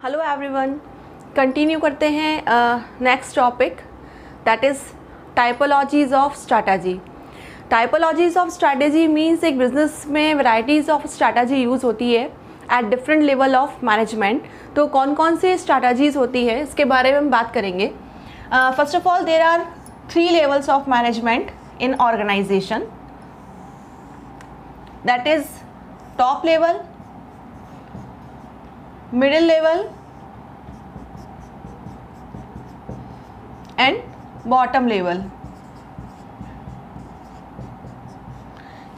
Hello everyone, continue करते हैं next topic, that is typologies of strategy. Typologies of strategy means एक business में varieties of strategy use होती है at different level of management. तो कौन कौन सी स्ट्रैटेजीज़ होती है इसके बारे में हम बात करेंगे। First of all, there are 3 levels of management in organisation, that is top level, middle level and bottom level.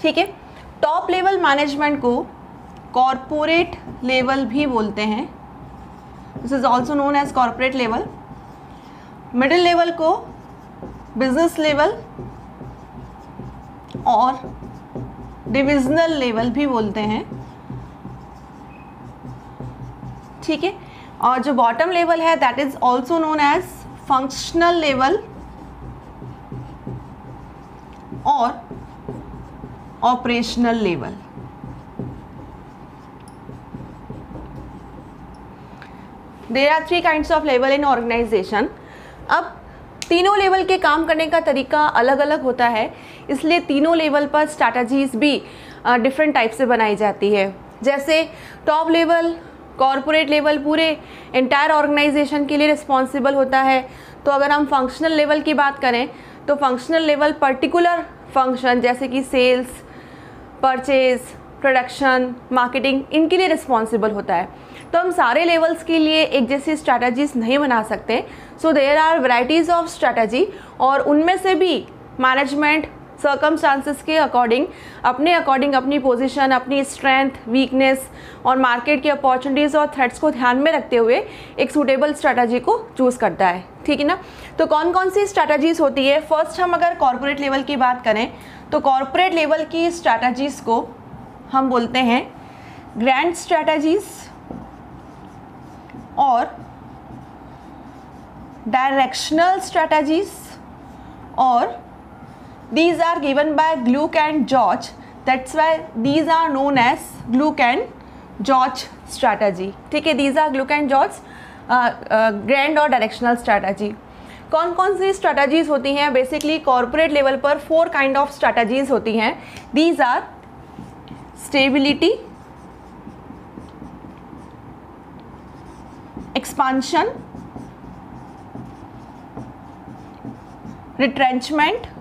ठीक है, टॉप लेवल मैनेजमेंट को कॉरपोरेट लेवल भी बोलते हैं, this is also known as corporate level. Middle level को business level और divisional level भी बोलते हैं। ठीक है, और जो बॉटम लेवल है that is also known as functional level और operational level. There are 3 kinds of level in organization. अब तीनों लेवल के काम करने का तरीका अलग अलग होता है, इसलिए तीनों लेवल पर स्ट्रैटेजीज भी डिफरेंट टाइप से बनाई जाती है। जैसे टॉप लेवल, कॉरपोरेट लेवल पूरे एंटायर ऑर्गेनाइजेशन के लिए रिस्पॉन्सिबल होता है। तो अगर हम फंक्शनल लेवल की बात करें तो फंक्शनल लेवल पर्टिकुलर फंक्शन जैसे कि सेल्स, परचेज, प्रोडक्शन, मार्केटिंग, इनके लिए रिस्पॉन्सिबल होता है। तो हम सारे लेवल्स के लिए एक जैसी स्ट्रैटेजीज नहीं बना सकते। So there are varieties of strategy, और उनमें से भी मैनेजमेंट सर्कमस्टांसेस के अकॉर्डिंग अपनी पोजीशन, अपनी स्ट्रेंथ, वीकनेस और मार्केट की अपॉर्चुनिटीज़ और थ्रेट्स को ध्यान में रखते हुए एक सूटेबल स्ट्रैटेजी को चूज़ करता है। ठीक है ना। तो कौन कौन सी स्ट्रैटेजीज होती है। फर्स्ट हम अगर कॉरपोरेट लेवल की बात करें तो कॉरपोरेट लेवल की स्ट्रैटेजीज को हम बोलते हैं ग्रैंड स्ट्रैटेजीज और डायरेक्शनल स्ट्रैटेजीज, और these are given by Gluck and George, that's why these are known as Gluck and George strategy। ठीक है, these are Gluck and George grand और directional strategy। कौन कौन सी स्ट्रैटेजीज होती हैं। बेसिकली कॉरपोरेट लेवल पर 4 काइंड ऑफ स्ट्रैटेजीज होती हैं। these are stability, expansion, retrenchment,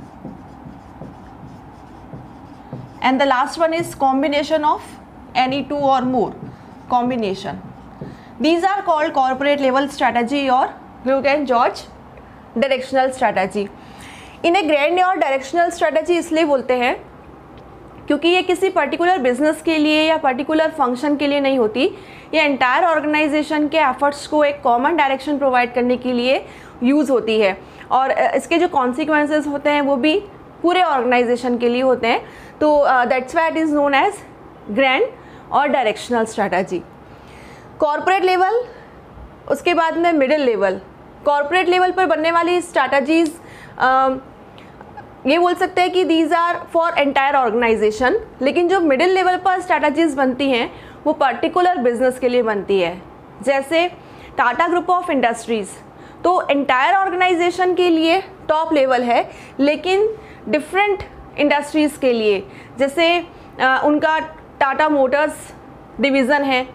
and the last one is combination of any 2 or more combination। These are called corporate level strategy और Gluck and George directional strategy। इन्हें grand और directional strategy इसलिए बोलते हैं क्योंकि ये किसी पर्टिकुलर बिजनेस के लिए या पर्टिकुलर फंक्शन के लिए नहीं होती, ये एंटायर ऑर्गेनाइजेशन के एफर्ट्स को एक कॉमन डायरेक्शन प्रोवाइड करने के लिए यूज़ होती है, और इसके जो कॉन्सिक्वेंसेस होते हैं वो भी पूरे ऑर्गेनाइजेशन के लिए होते हैं। तो that's why it is known as grand और डायरेक्शनल स्ट्रैटेजी। कॉरपोरेट लेवल, उसके बाद में मिडिल लेवल। कॉरपोरेट लेवल पर बनने वाली स्ट्रैटेजीज ये बोल सकते हैं कि these are for entire organization, लेकिन जो मिडिल लेवल पर स्ट्रैटेजीज बनती हैं वो पर्टिकुलर बिजनेस के लिए बनती है। जैसे टाटा ग्रुप ऑफ इंडस्ट्रीज़, तो एंटायर ऑर्गेनाइजेशन के लिए टॉप लेवल है, लेकिन डिफरेंट इंडस्ट्रीज़ के लिए जैसे उनका टाटा मोटर्स डिवीज़न है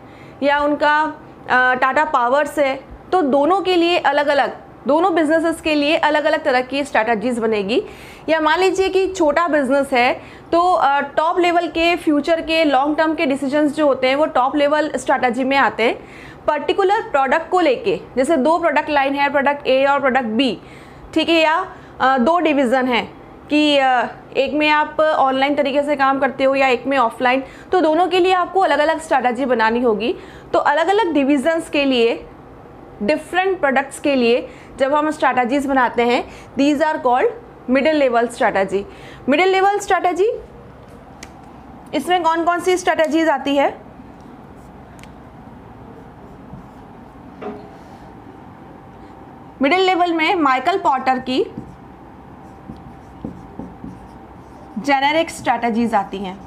या उनका टाटा पावर्स है, तो दोनों के लिए अलग अलग, दोनों बिजनेसेस के लिए अलग अलग तरह की स्ट्रैटेजीज बनेगी। या मान लीजिए कि छोटा बिजनेस है तो टॉप लेवल के फ्यूचर के लॉन्ग टर्म के डिसीजंस जो होते हैं वो टॉप लेवल स्ट्रैटेजी में आते हैं। पर्टिकुलर प्रोडक्ट को लेके, जैसे 2 प्रोडक्ट लाइन है, प्रोडक्ट ए और प्रोडक्ट बी, ठीक है, या 2 डिवीज़न हैं कि एक में आप ऑनलाइन तरीके से काम करते हो या एक में ऑफलाइन, तो दोनों के लिए आपको अलग अलग स्ट्रैटेजी बनानी होगी। तो अलग अलग डिविजन्स के लिए, डिफरेंट प्रोडक्ट्स के लिए जब हम स्ट्रैटेजीज बनाते हैं, these are called middle level strategy. Middle level strategy, इसमें कौन कौन सी स्ट्रैटेजीज आती है। मिडिल लेवल में माइकल पॉटर की जेनेरिक स्ट्रैटेजीज आती हैं।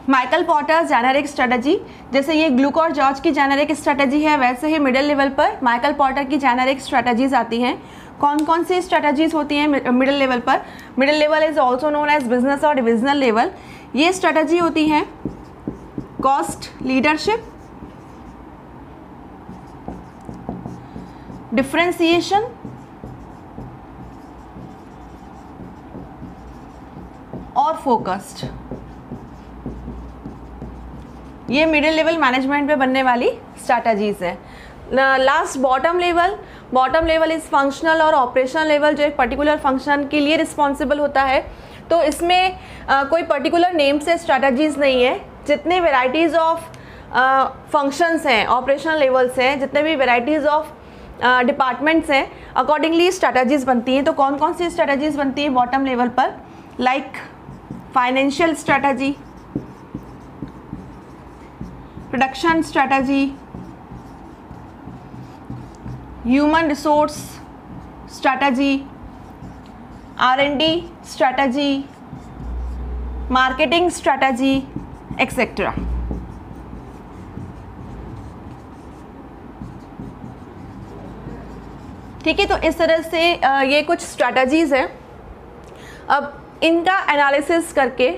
माइकल पॉटर जेनेरिक स्ट्रेटजी, जैसे ये ग्लूक और जॉर्ज की जेनेरिक स्ट्रेटजी है, वैसे ही मिडिल लेवल पर माइकल पॉटर की जेनेरिक स्ट्रेटजीज आती हैं। कौन कौन सी स्ट्रेटजीज होती हैं मिडिल लेवल पर? Middle level is also known as business और डिविजनल लेवल। ये स्ट्रेटजी होती हैं कॉस्ट लीडरशिप, डिफरेंशिएशन, और फोकस्ड। ये मिडिल लेवल मैनेजमेंट पे बनने वाली स्ट्रैटेजीज है। Last bottom level is functional और ऑपरेशनल लेवल, जो एक पर्टिकुलर फंक्शन के लिए रिस्पॉन्सिबल होता है। तो इसमें कोई पर्टिकुलर नेम से स्ट्रैटेजीज नहीं है। जितने वेराइटीज़ ऑफ फंक्शंस हैं, ऑपरेशनल लेवल्स हैं, जितने भी वेराइटीज़ ऑफ डिपार्टमेंट्स हैं, अकॉर्डिंगली स्ट्रैटेजीज बनती हैं। तो कौन कौन सी स्ट्रैटेजीज बनती हैं बॉटम लेवल पर? Like financial strategy, production strategy, human resource strategy, R&D strategy, marketing strategy, etcetera. ठीक है, तो इस तरह से ये कुछ स्ट्रैटेजीज हैं। अब इनका एनालिसिस करके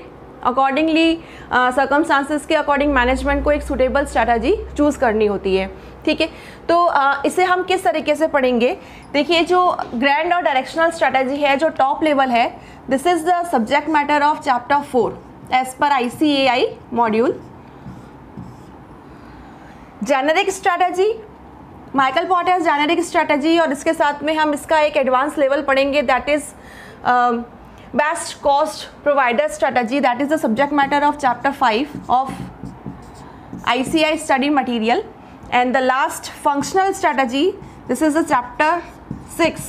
अकॉर्डिंगली सर्कमस्टांसेस के अकॉर्डिंग मैनेजमेंट को एक सूटेबल स्ट्रैटेजी चूज़ करनी होती है। ठीक है, तो इसे हम किस तरीके से पढ़ेंगे? देखिए, जो ग्रैंड और डायरेक्शनल स्ट्रैटेजी है, जो टॉप लेवल है, this is the subject matter of chapter 4 as per ICAI module. Generic strategy, Michael Porter generic strategy, और इसके साथ में हम इसका एक एडवांस लेवल पढ़ेंगे, that is best cost provider strategy, that is the subject matter of chapter 5 of ICAI study material. And the last functional strategy, this is the chapter 6,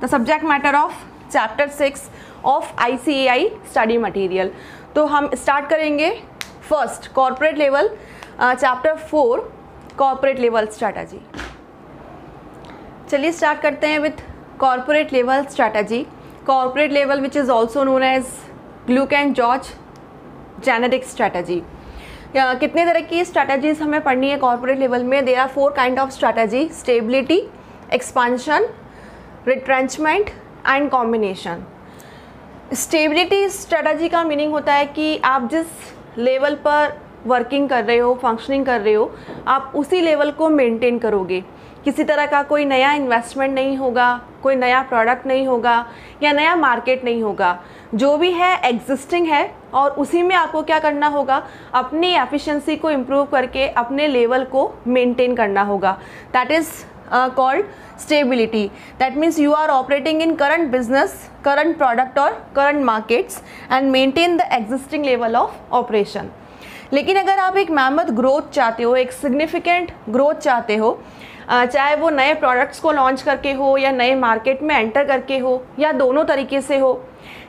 the subject matter of chapter 6 of ICAI study material। तो हम start करेंगे first corporate level, chapter 4 corporate level strategy. चलिए start करते हैं with corporate level strategy. Corporate level which is also known as Glueck and George generic strategy. कितने तरह की strategies हमें पढ़नी है कॉर्पोरेट लेवल में? There are 4 kind of strategy: stability, expansion, retrenchment and combination. Stability strategy का meaning होता है कि आप जिस लेवल पर वर्किंग कर रहे हो, फंक्शनिंग कर रहे हो, आप उसी लेवल को मेंटेन करोगे। किसी तरह का कोई नया इन्वेस्टमेंट नहीं होगा, कोई नया प्रोडक्ट नहीं होगा या नया मार्केट नहीं होगा। जो भी है एग्जिस्टिंग है और उसी में आपको क्या करना होगा? अपनी एफिशिएंसी को इम्प्रूव करके अपने लेवल को मेंटेन करना होगा। That is called stability. That means you are operating in current business, current product और current markets and maintain the existing level of operation. लेकिन अगर आप एक मैमथ ग्रोथ चाहते हो, एक सिग्निफिकेंट ग्रोथ चाहते हो, चाहे वो नए प्रोडक्ट्स को लॉन्च करके हो या नए मार्केट में एंटर करके हो या दोनों तरीके से हो,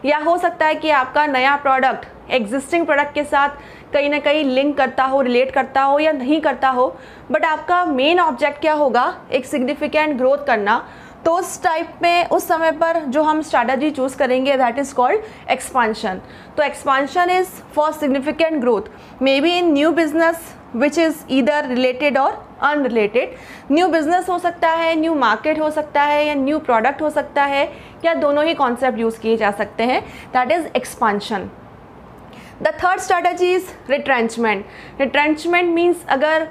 या हो सकता है कि आपका नया प्रोडक्ट एग्जिस्टिंग प्रोडक्ट के साथ कहीं ना कहीं लिंक करता हो, रिलेट करता हो या नहीं करता हो, बट आपका मेन ऑब्जेक्ट क्या होगा? एक सिग्निफिकेंट ग्रोथ करना। तो उस टाइप में, उस समय पर जो हम स्ट्रैटेजी चूज़ करेंगे, दैट इज़ कॉल्ड एक्सपांशन। तो expansion is for significant growth, may be in new business which is either related और अनरिलेटेड। न्यू बिजनेस हो सकता है, न्यू मार्केट हो सकता है, या न्यू प्रोडक्ट हो सकता है, या दोनों ही कॉन्सेप्ट यूज़ किए जा सकते हैं। That is expansion. The third strategy is retrenchment. Retrenchment means अगर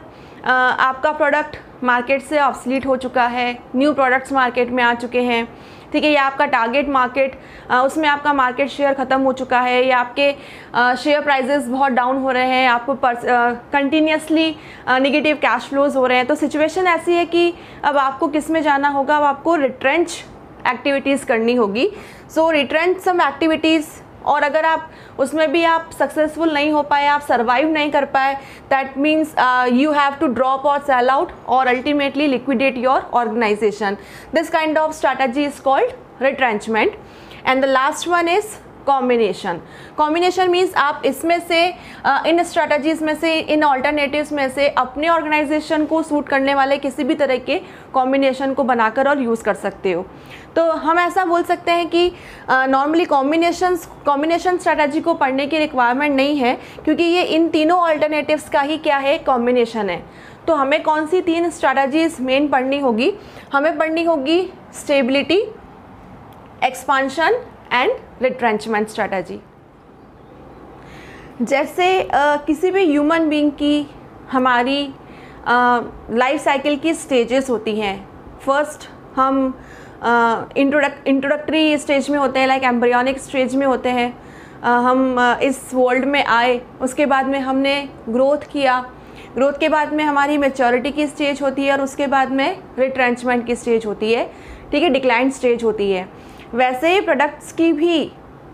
आपका प्रोडक्ट मार्केट से ऑब्सलीट हो चुका है, न्यू प्रोडक्ट्स मार्केट में आ चुके हैं, ठीक है, या आपका टारगेट मार्केट, उसमें आपका मार्केट शेयर ख़त्म हो चुका है, या आपके शेयर प्राइजेस बहुत डाउन हो रहे हैं, आपको कंटिन्यूसली नेगेटिव कैश फ्लोज हो रहे हैं, तो सिचुएशन ऐसी है कि अब आपको किस में जाना होगा? अब आपको रिट्रेंच एक्टिविटीज़ करनी होगी। सो रिट्रेंच सम एक्टिविटीज़, और अगर आप उसमें भी आप सक्सेसफुल नहीं हो पाए, आप सर्वाइव नहीं कर पाए, that means you have to drop और सेल आउट और ultimately liquidate your organization. This kind of strategy is called retrenchment। and the last one is combination means आप इसमें से इन स्ट्रैटेजीज में से, इन ऑल्टरनेटिव्स में से अपने ऑर्गेनाइजेशन को सूट करने वाले किसी भी तरह के कॉम्बिनेशन को बनाकर और यूज़ कर सकते हो। तो हम ऐसा बोल सकते हैं कि नॉर्मली कॉम्बिनेशन स्ट्रैटेजी को पढ़ने की रिक्वायरमेंट नहीं है, क्योंकि ये इन तीनों ऑल्टरनेटिव्स का ही क्या है, कॉम्बिनेशन है। तो हमें कौन सी 3 स्ट्रैटेजीज मेन पढ़नी होगी? हमें पढ़नी होगी stability, expansion and retrenchment strategy. जैसे किसी भी ह्यूमन बीइंग की हमारी लाइफ साइकिल की स्टेजेस होती हैं। फर्स्ट हम इंट्रोडक्टरी स्टेज में होते हैं, लाइक एम्ब्रियोनिक स्टेज में होते हैं। हम इस वर्ल्ड में आए, उसके बाद में हमने ग्रोथ किया, ग्रोथ के बाद में हमारी मैच्योरिटी की स्टेज होती है और उसके बाद में रिट्रेंचमेंट की स्टेज होती है, ठीक है, डिक्लाइन स्टेज होती है। वैसे ही प्रोडक्ट्स की भी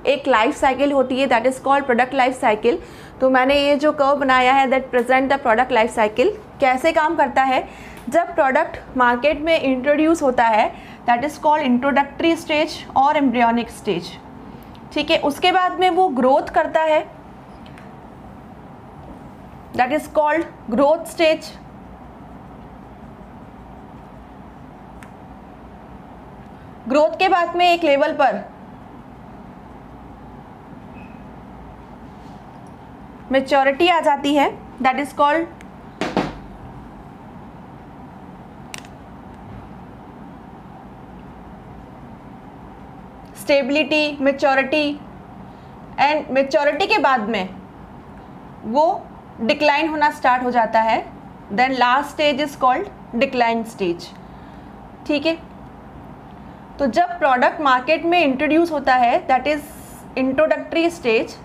एक लाइफ साइकिल होती है, that is called product life cycle. तो मैंने ये जो कर्व बनाया है that present the product life cycle, कैसे काम करता है? जब प्रोडक्ट मार्केट में इंट्रोड्यूस होता है that is called introductory stage और एम्ब्रियोनिक स्टेज, ठीक है। उसके बाद में वो ग्रोथ करता है, that is called growth stage. Growth के बाद में एक लेवल पर मैच्योरिटी आ जाती है, that is called stability, maturity. And maturity के बाद में वो डिक्लाइन होना स्टार्ट हो जाता है, then last stage is called decline stage, ठीक है। तो जब प्रोडक्ट मार्केट में इंट्रोड्यूस होता है दैट इज इंट्रोडक्टरी स्टेज,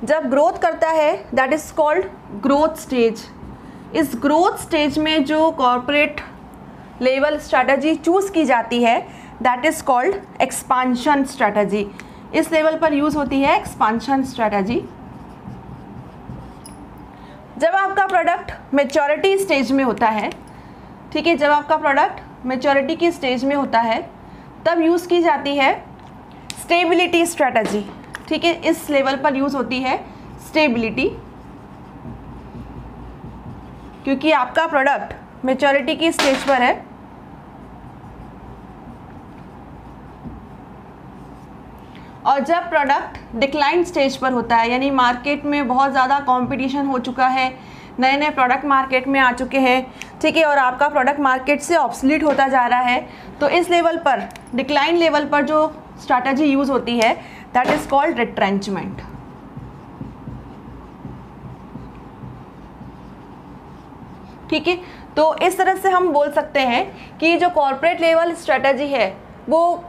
जब ग्रोथ करता है that is called growth stage. इस ग्रोथ स्टेज में जो कॉर्पोरेट लेवल स्ट्रैटेजी चूज़ की जाती है that is called expansion strategy. इस लेवल पर यूज़ होती है एक्सपांशन स्ट्रैटेजी। जब आपका प्रोडक्ट मैच्योरिटी स्टेज में होता है, ठीक है, जब आपका प्रोडक्ट मैच्योरिटी की स्टेज में होता है तब यूज़ की जाती है स्टेबिलिटी स्ट्रैटेजी, ठीक है। इस लेवल पर यूज़ होती है स्टेबिलिटी, क्योंकि आपका प्रोडक्ट मैच्योरिटी की स्टेज पर है। और जब प्रोडक्ट डिक्लाइन स्टेज पर होता है, यानी मार्केट में बहुत ज़्यादा कंपटीशन हो चुका है, नए नए प्रोडक्ट मार्केट में आ चुके हैं, ठीक है, और आपका प्रोडक्ट मार्केट से ऑब्सलीट होता जा रहा है, तो इस लेवल पर, डिक्लाइन लेवल पर जो स्ट्रैटेजी यूज़ होती है दैट इज़ कॉल्ड रिट्रेंचमेंट, ठीक है। तो इस तरह से हम बोल सकते हैं कि जो कॉर्पोरेट लेवल स्ट्रैटेजी है वो,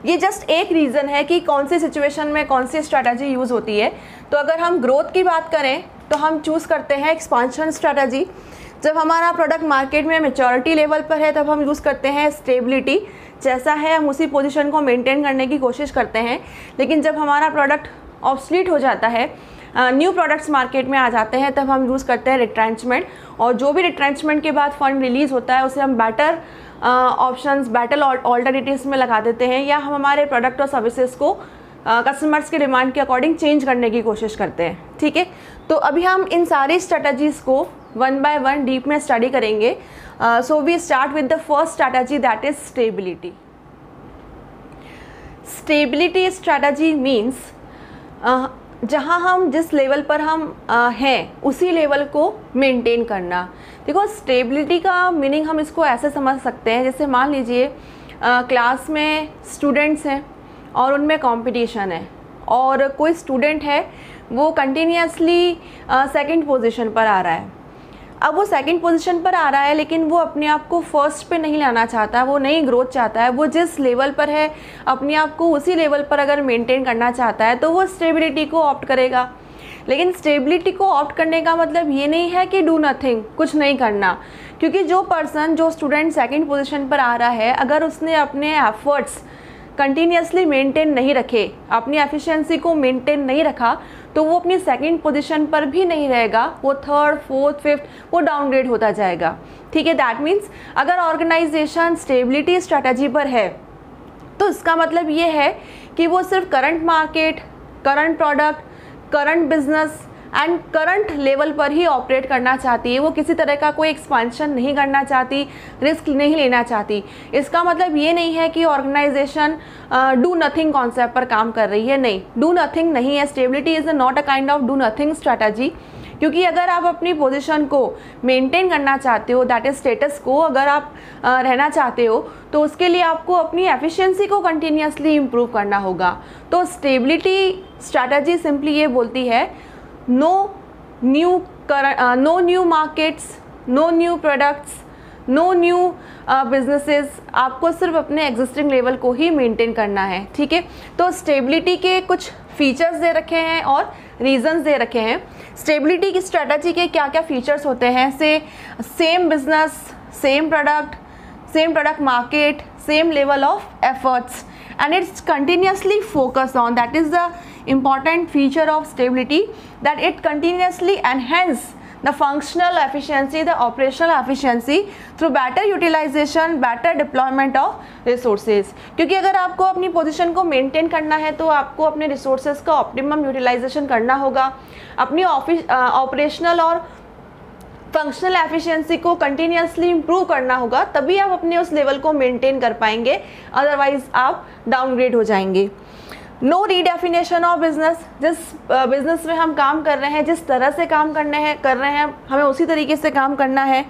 ये जस्ट एक रीज़न है कि कौन सी सिचुएशन में कौन सी स्ट्रैटेजी यूज़ होती है। तो अगर हम ग्रोथ की बात करें तो हम चूज़ करते हैं एक्सपांशन स्ट्रैटेजी। जब हमारा प्रोडक्ट मार्केट में मैच्योरिटी लेवल पर है तब हम यूज़ करते हैं स्टेबिलिटी, जैसा है हम उसी पोजीशन को मेंटेन करने की कोशिश करते हैं। लेकिन जब हमारा प्रोडक्ट ऑब्सलीट हो जाता है, न्यू प्रोडक्ट्स मार्केट में आ जाते हैं, तब हम यूज़ करते हैं रिट्रेंचमेंट। और जो भी रिट्रेंचमेंट के बाद फंड रिलीज़ होता है उसे हम बेटर ऑप्शंस, बेटर ऑल्टरनेटिव्स में लगा देते हैं, या हम हमारे प्रोडक्ट और सर्विसेज को कस्टमर्स के डिमांड के अकॉर्डिंग चेंज करने की कोशिश करते हैं, ठीक है। तो अभी हम इन सारी स्ट्रैटेजीज़ को वन बाय वन डीप में स्टडी करेंगे। So we start with the first strategy that is stability. Stability strategy means जहाँ हम जिस लेवल पर हम हैं उसी लेवल को मेंटेन करना। देखो, स्टेबिलिटी का मीनिंग हम इसको ऐसे समझ सकते हैं, जैसे मान लीजिए क्लास में स्टूडेंट्स हैं और उनमें कंपटीशन है, और कोई स्टूडेंट है वो कंटिन्यूसली सेकंड पोजीशन पर आ रहा है। अब वो सेकंड पोजीशन पर आ रहा है लेकिन वो अपने आप को फर्स्ट पे नहीं लाना चाहता, वो नई ग्रोथ चाहता है। वो जिस लेवल पर है अपने आप को उसी लेवल पर अगर मेंटेन करना चाहता है तो वो स्टेबिलिटी को ऑप्ट करेगा। लेकिन स्टेबिलिटी को ऑप्ट करने का मतलब ये नहीं है कि डू नथिंग, कुछ नहीं करना, क्योंकि जो स्टूडेंट सेकंड पोजीशन पर आ रहा है, अगर उसने अपने एफर्ट्स कंटिन्यूसली मेंटेन नहीं रखे, अपनी एफिशिएंसी को मेंटेन नहीं रखा, तो वो अपनी सेकंड पोजीशन पर भी नहीं रहेगा, वो थर्ड, फोर्थ, फिफ्थ, वो डाउनग्रेड होता जाएगा, ठीक है। दैट मीन्स अगर ऑर्गेनाइजेशन स्टेबिलिटी स्ट्रैटेजी पर है तो इसका मतलब ये है कि वो सिर्फ current market, current product, current business and current level पर ही ऑपरेट करना चाहती है। वो किसी तरह का कोई एक्सपांशन नहीं करना चाहती, रिस्क नहीं लेना चाहती। इसका मतलब ये नहीं है कि ऑर्गेनाइजेशन डू नथिंग कॉन्सेप्ट पर काम कर रही है, नहीं, डू नथिंग नहीं है। Stability is not a kind of do nothing strategy, क्योंकि अगर आप अपनी पोजीशन को मेंटेन करना चाहते हो, दैट इज स्टेटस को अगर आप रहना चाहते हो, तो उसके लिए आपको अपनी एफिशिएंसी को कंटिन्यूसली इम्प्रूव करना होगा। तो स्टेबिलिटी स्ट्रैटेजी सिंपली ये बोलती है no new markets, no new products, no new businesses, आपको सिर्फ अपने एग्जिस्टिंग लेवल को ही मेंटेन करना है, ठीक है। तो स्टेबिलिटी के कुछ फीचर्स दे रखे हैं और रीजंस दे रखे हैं। स्टेबिलिटी की स्ट्रेटजी के क्या क्या फीचर्स होते हैं, से same business, same product market, same level of efforts, and it's continuously focused on, that is the important feature of stability, that it continuously enhance the functional efficiency, the operational efficiency through better utilization, better deployment of resources। क्योंकि अगर आपको अपनी position को maintain करना है तो आपको अपने रिसोर्सेज का ऑप्टिमम यूटिलाइजेशन करना होगा, अपनी ऑपरेशनल और फंक्शनल एफिशिएंसी को कंटिन्यूसली इम्प्रूव करना होगा, तभी आप अपने उस लेवल को मेंटेन कर पाएंगे, अदरवाइज आप डाउनग्रेड हो जाएंगे। नो रीडेफिनेशन ऑफ बिजनेस, जिस बिजनेस में हम काम कर रहे हैं, जिस तरह से काम कर रहे हैं हमें उसी तरीके से काम करना है।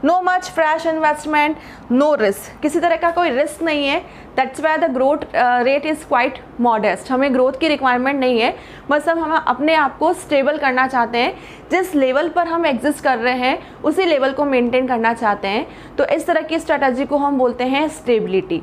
No much fresh investment, no risk, किसी तरह का कोई रिस्क नहीं है, that's why the growth rate is quite modest, हमें ग्रोथ की रिक्वायरमेंट नहीं है, बस हम अपने आप को स्टेबल करना चाहते हैं, जिस लेवल पर हम एग्जिस्ट कर रहे हैं उसी लेवल को मेंटेन करना चाहते हैं। तो इस तरह की स्ट्रेटजी को हम बोलते हैं स्टेबिलिटी।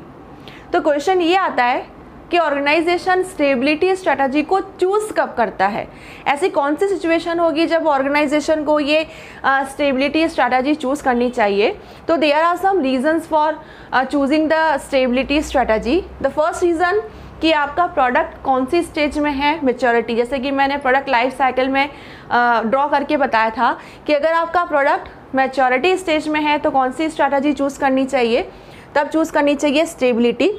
तो क्वेश्चन ये आता है कि ऑर्गेनाइजेशन स्टेबिलिटी स्ट्रेटजी को चूज़ कब करता है, ऐसी कौन सी सिचुएशन होगी जब ऑर्गेनाइजेशन को ये स्टेबिलिटी स्ट्रेटजी चूज़ करनी चाहिए। तो there are some reasons for choosing the stability strategy. The first reason कि आपका प्रोडक्ट कौन सी स्टेज में है, मैच्योरिटी, जैसे कि मैंने प्रोडक्ट लाइफ साइकिल में ड्रॉ करके बताया था कि अगर आपका प्रोडक्ट मैच्योरिटी स्टेज में है तो कौन सी स्ट्रेटजी चूज़ करनी चाहिए, तब चूज़ करनी चाहिए स्टेबिलिटी।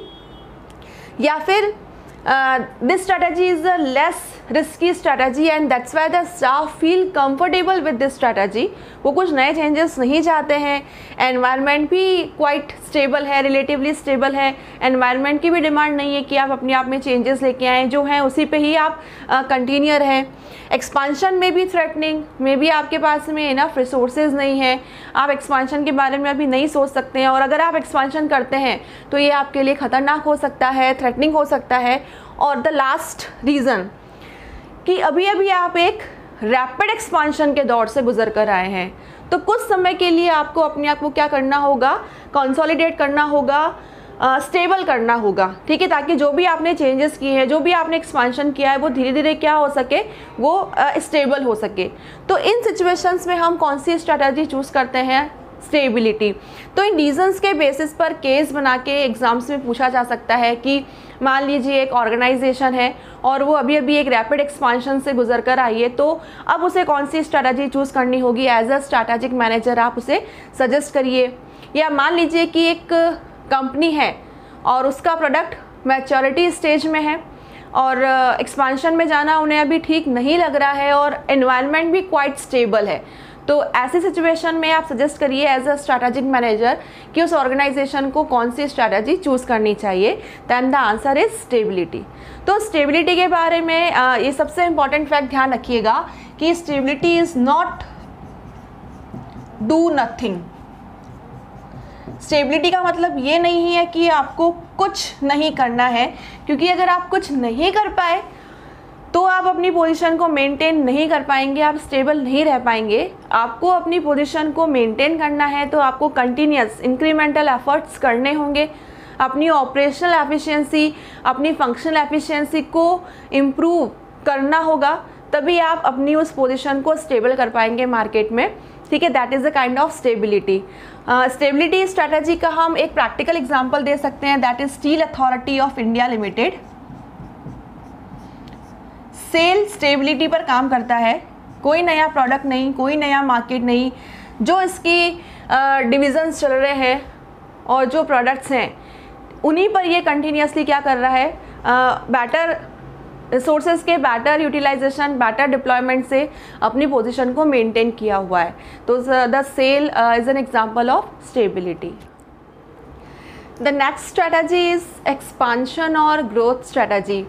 या फिर this strategy is a less risky strategy and that's why the staff feel comfortable with this strategy. वो कुछ नए चेंजेस नहीं चाहते हैं, एनवायरनमेंट भी क्वाइट स्टेबल है, रिलेटिवली स्टेबल है, एनवायरनमेंट की भी डिमांड नहीं है कि आप अपने आप में चेंजेस लेके आएँ, जो हैं उसी पे ही आप कंटिन्यू रहें। एक्सपांशन में भी थ्रेटनिंग, में भी आपके पास में इनफ रिसोर्सेज नहीं है, आप एक्सपांशन के बारे में अभी नहीं सोच सकते हैं, और अगर आप एक्सपांशन करते हैं तो ये आपके लिए ख़तरनाक हो सकता है, थ्रेटनिंग हो सकता है। और द लास्ट रीज़न कि अभी अभी आप एक रैपिड एक्सपांशन के दौर से गुजर कर आए हैं, तो कुछ समय के लिए आपको अपने आप को क्या करना होगा, कंसोलिडेट करना होगा, स्टेबल करना होगा, ठीक है, ताकि जो भी आपने चेंजेस किए हैं, जो भी आपने एक्सपांशन किया है, वो धीरे धीरे क्या हो सके, वो स्टेबल हो सके। तो इन सिचुएशंस में हम कौन सी स्ट्रैटेजी चूज़ करते हैं, स्टेबिलिटी। तो इन रीजंस के बेसिस पर केस बना के एग्जाम्स में पूछा जा सकता है कि मान लीजिए एक ऑर्गेनाइजेशन है और वो अभी अभी एक रैपिड एक्सपांशन से गुजर कर आई है, तो अब उसे कौन सी स्ट्रैटेजी चूज़ करनी होगी, एज अ स्ट्रैटेजिक मैनेजर आप उसे सजेस्ट करिए। या मान लीजिए कि एक कंपनी है और उसका प्रोडक्ट मैच्योरिटी स्टेज में है और एक्सपांशन में जाना उन्हें अभी ठीक नहीं लग रहा है और एनवायरनमेंट भी क्वाइट स्टेबल है, तो ऐसी सिचुएशन में आप सजेस्ट करिए एज अ स्ट्रैटेजिक मैनेजर कि उस ऑर्गेनाइजेशन को कौन सी स्ट्रैटेजी चूज़ करनी चाहिए। Then the answer is stability. तो स्टेबिलिटी के बारे में ये सबसे इम्पॉर्टेंट फैक्ट ध्यान रखिएगा कि stability is not do nothing. Stability का मतलब ये नहीं है कि आपको कुछ नहीं करना है, क्योंकि अगर आप कुछ नहीं कर पाए तो आप अपनी पोजीशन को मेंटेन नहीं कर पाएंगे, आप स्टेबल नहीं रह पाएंगे। आपको अपनी पोजीशन को मेंटेन करना है तो आपको कंटिन्यूस इंक्रीमेंटल एफर्ट्स करने होंगे, अपनी ऑपरेशनल एफिशिएंसी, अपनी फंक्शनल एफिशिएंसी को इम्प्रूव करना होगा, तभी आप अपनी उस पोजीशन को स्टेबल कर पाएंगे मार्केट में, ठीक है। That is the kind of stability. Stability strategy का हम एक प्रैक्टिकल एग्जांपल दे सकते हैं, that is Steel Authority of India Limited. SAIL stability पर काम करता है, कोई नया प्रोडक्ट नहीं, कोई नया मार्केट नहीं, जो इसकी डिविजन्स चल रहे हैं और जो प्रोडक्ट्स हैं उन्हीं पर ये कंटिन्यूसली क्या कर रहा है, बेटर रिसोर्सेज के बेटर यूटिलाइजेशन, बेटर डिप्लॉयमेंट से अपनी पोजीशन को मेंटेन किया हुआ है। तो the SAIL is an example of stability. The next strategy is expansion और ग्रोथ स्ट्रेटजी।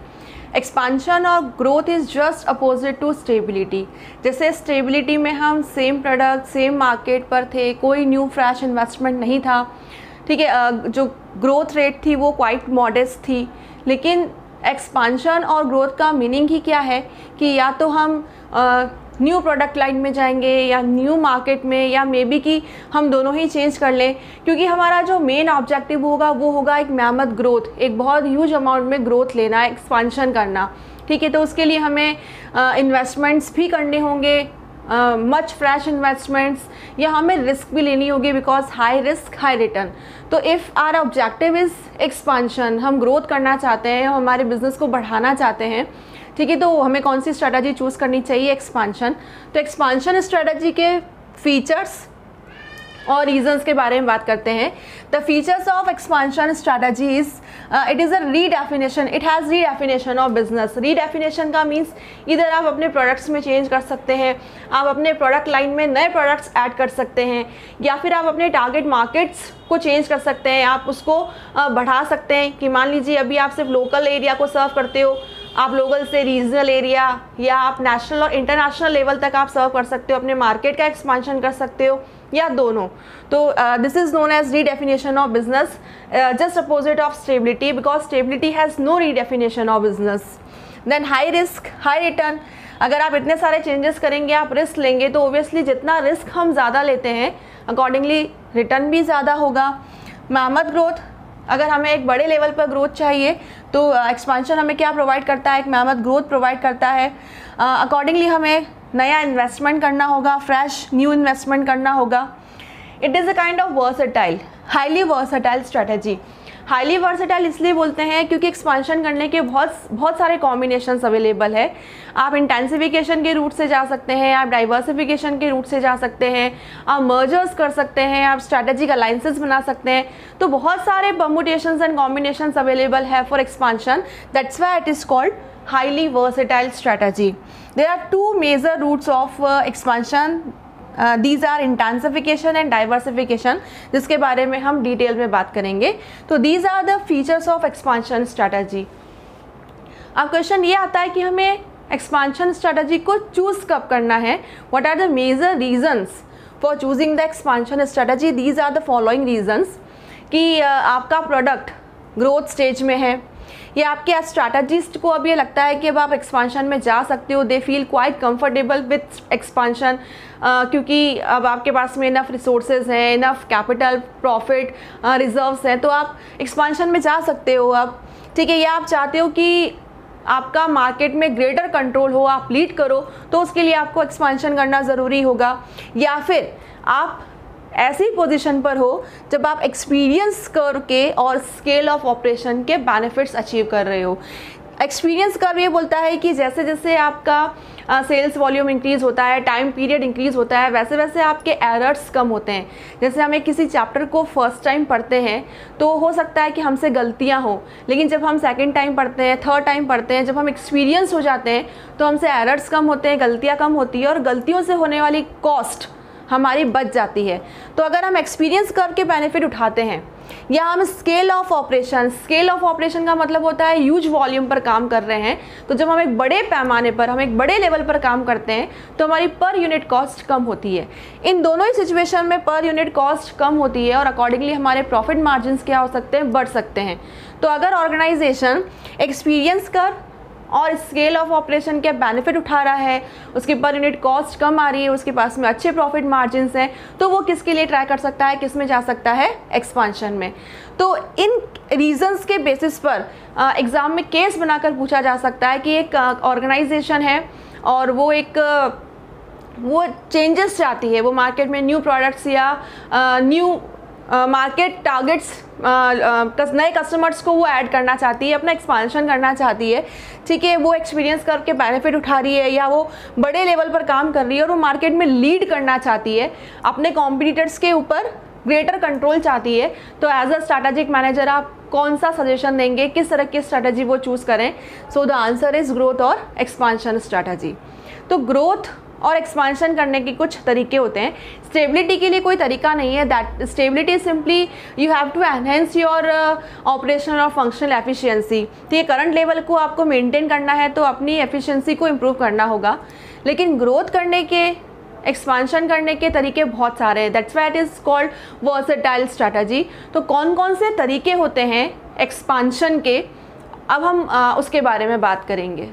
एक्सपांशन और growth is just opposite to stability. जैसे स्टेबिलिटी में हम सेम प्रोडक्ट सेम मार्केट पर थे, कोई न्यू फ्रेश इन्वेस्टमेंट नहीं था, ठीक है, जो ग्रोथ रेट थी वो क्वाइट मॉडेस्ट थी। लेकिन एक्सपांशन और ग्रोथ का मीनिंग ही क्या है कि या तो हम न्यू प्रोडक्ट लाइन में जाएंगे या न्यू मार्केट में, या मे बी कि हम दोनों ही चेंज कर लें, क्योंकि हमारा जो मेन ऑब्जेक्टिव होगा वो होगा एक मैमथ ग्रोथ, एक बहुत ह्यूज अमाउंट में ग्रोथ लेना, एक्सपांशन करना, ठीक है। तो उसके लिए हमें इन्वेस्टमेंट्स भी करने होंगे, मच फ्रेश इन्वेस्टमेंट्स, या हमें रिस्क भी लेनी होगी, because high risk high return. तो if our objective is expansion, हम ग्रोथ करना चाहते हैं, हमारे बिजनेस को बढ़ाना चाहते हैं, ठीक है, तो हमें कौन सी स्ट्रेटजी चूज़ करनी चाहिए? एक्सपांशन। तो एक्सपांशन स्ट्रेटजी के फीचर्स और रीजंस के बारे में बात करते हैं। The features of expansion strategy is it is a redefinition, it has redefinition of business. Redefinition का मीन्स इधर आप अपने प्रोडक्ट्स में चेंज कर सकते हैं, आप अपने प्रोडक्ट लाइन में नए प्रोडक्ट्स ऐड कर सकते हैं, या फिर आप अपने टारगेट मार्केट्स को चेंज कर सकते हैं, आप उसको बढ़ा सकते हैं कि मान लीजिए अभी आप सिर्फ लोकल एरिया को सर्व करते हो, आप लोकल से रीजनल एरिया या आप नेशनल और इंटरनेशनल लेवल तक आप सर्व कर सकते हो, अपने मार्केट का एक्सपांशन कर सकते हो, या दोनों। तो this is known as redefinition of business, just opposite of stability, because stability has no redefinition of business. Then high risk high return. अगर आप इतने सारे चेंजेस करेंगे, आप रिस्क लेंगे, तो ओबियसली जितना रिस्क हम ज़्यादा लेते हैं अकॉर्डिंगली रिटर्न भी ज़्यादा होगा। मैमथ ग्रोथ, अगर हमें एक बड़े लेवल पर ग्रोथ चाहिए तो एक्सपांशन हमें क्या प्रोवाइड करता है? एक मैमथ ग्रोथ प्रोवाइड करता है। अकॉर्डिंगली हमें नया इन्वेस्टमेंट करना होगा, फ्रेश न्यू इन्वेस्टमेंट करना होगा। It is a kind of versatile, highly versatile strategy. Highly versatile इसलिए बोलते हैं क्योंकि एक्सपांशन करने के बहुत सारे कॉम्बिनेशंस अवेलेबल है। आप इंटेंसिफिकेशन के रूट से जा सकते हैं, आप डाइवर्सिफिकेशन के रूट से जा सकते हैं, आप मर्जर्स कर सकते हैं, आप स्ट्रैटेजिक अलाइंसेस बना सकते हैं। तो बहुत सारे परमुटेशंस एंड कॉम्बिनेशंस अवेलेबल है for expansion, that's why it is called highly versatile strategy. There are two major routes of expansion. These are intensification and diversification, जिसके बारे में हम डिटेल में बात करेंगे। तो these are the features of expansion strategy. अब क्वेश्चन ये आता है कि हमें एक्सपांशन स्ट्रैटेजी को चूज़ कब करना है? What are the major reasons for choosing the expansion strategy? These are the following reasons कि आपका प्रोडक्ट ग्रोथ स्टेज में है, या आपके स्ट्रैटेजिस्ट को अब ये लगता है कि अब आप एक्सपांशन में जा सकते हो, they feel quite comfortable with expansion, क्योंकि अब आपके पास में इनफ रिसोर्सेज हैं, इनफ कैपिटल, प्रॉफिट, रिजर्व्स हैं, तो आप एक्सपांशन में जा सकते हो अब, ठीक है। या आप चाहते हो कि आपका मार्केट में ग्रेटर कंट्रोल हो, आप लीड करो, तो उसके लिए आपको एक्सपांशन करना ज़रूरी होगा। या फिर आप ऐसी पोजीशन पर हो जब आप एक्सपीरियंस करके और स्केल ऑफ ऑपरेशन के बेनिफिट्स अचीव कर रहे हो। एक्सपीरियंस कर्व ये बोलता है कि जैसे जैसे आपका सेल्स वॉल्यूम इंक्रीज़ होता है, टाइम पीरियड इंक्रीज़ होता है, वैसे वैसे आपके एरर्स कम होते हैं। जैसे हमें किसी चैप्टर को फर्स्ट टाइम पढ़ते हैं तो हो सकता है कि हमसे गलतियां हो, लेकिन जब हम सेकंड टाइम पढ़ते हैं, थर्ड टाइम पढ़ते हैं, जब हम एक्सपीरियंस हो जाते हैं तो हमसे एरर्स कम होते हैं, गलतियाँ कम होती है, और गलतियों से होने वाली कॉस्ट हमारी बच जाती है। तो अगर हम एक्सपीरियंस करके बेनिफिट उठाते हैं, या हम स्केल ऑफ ऑपरेशन का मतलब होता है ह्यूज वॉल्यूम पर काम कर रहे हैं, तो जब हम एक बड़े पैमाने पर, हम एक बड़े लेवल पर काम करते हैं तो हमारी पर यूनिट कॉस्ट कम होती है। इन दोनों ही सिचुएशन में पर यूनिट कॉस्ट कम होती है और अकॉर्डिंगली हमारे प्रॉफिट मार्जिन क्या हो सकते हैं? बढ़ सकते हैं। तो अगर ऑर्गेनाइजेशन एक्सपीरियंस कर और स्केल ऑफ ऑपरेशन के बेनिफिट उठा रहा है, उसकी पर यूनिट कॉस्ट कम आ रही है, उसके पास में अच्छे प्रॉफिट मार्जिन्स हैं, तो वो किसके लिए ट्राई कर सकता है? किस में जा सकता है? एक्सपांशन में। तो इन रीजंस के बेसिस पर एग्ज़ाम में केस बनाकर पूछा जा सकता है कि एक ऑर्गेनाइजेशन है और वो चेंजेस चाहती है, वो मार्केट में न्यू प्रोडक्ट्स या न्यू मार्केट टारगेट्स, नए कस्टमर्स को वो ऐड करना चाहती है, अपना एक्सपांशन करना चाहती है, ठीक है। वो एक्सपीरियंस करके बेनिफिट उठा रही है, या वो बड़े लेवल पर काम कर रही है और वो मार्केट में लीड करना चाहती है, अपने कॉम्पिटिटर्स के ऊपर ग्रेटर कंट्रोल चाहती है, तो एज अ स्ट्रैटेजिक मैनेजर आप कौन सा सजेशन देंगे, किस तरह की स्ट्रैटेजी वो चूज़ करें? So the answer is growth और एक्सपांशन स्ट्रैटेजी। तो ग्रोथ और एक्सपांशन करने के कुछ तरीके होते हैं। स्टेबिलिटी के लिए कोई तरीका नहीं है, that stability simply you have to enhance your operational और फंक्शनल एफिशिएंसी। तो ये करंट लेवल को आपको मेंटेन करना है तो अपनी एफिशिएंसी को इम्प्रूव करना होगा। लेकिन ग्रोथ करने के, एक्सपांशन करने के तरीके बहुत सारे हैं, that's why it is called versatile strategy. तो कौन कौन से तरीके होते हैं एक्सपांशन के, अब हम उसके बारे में बात करेंगे।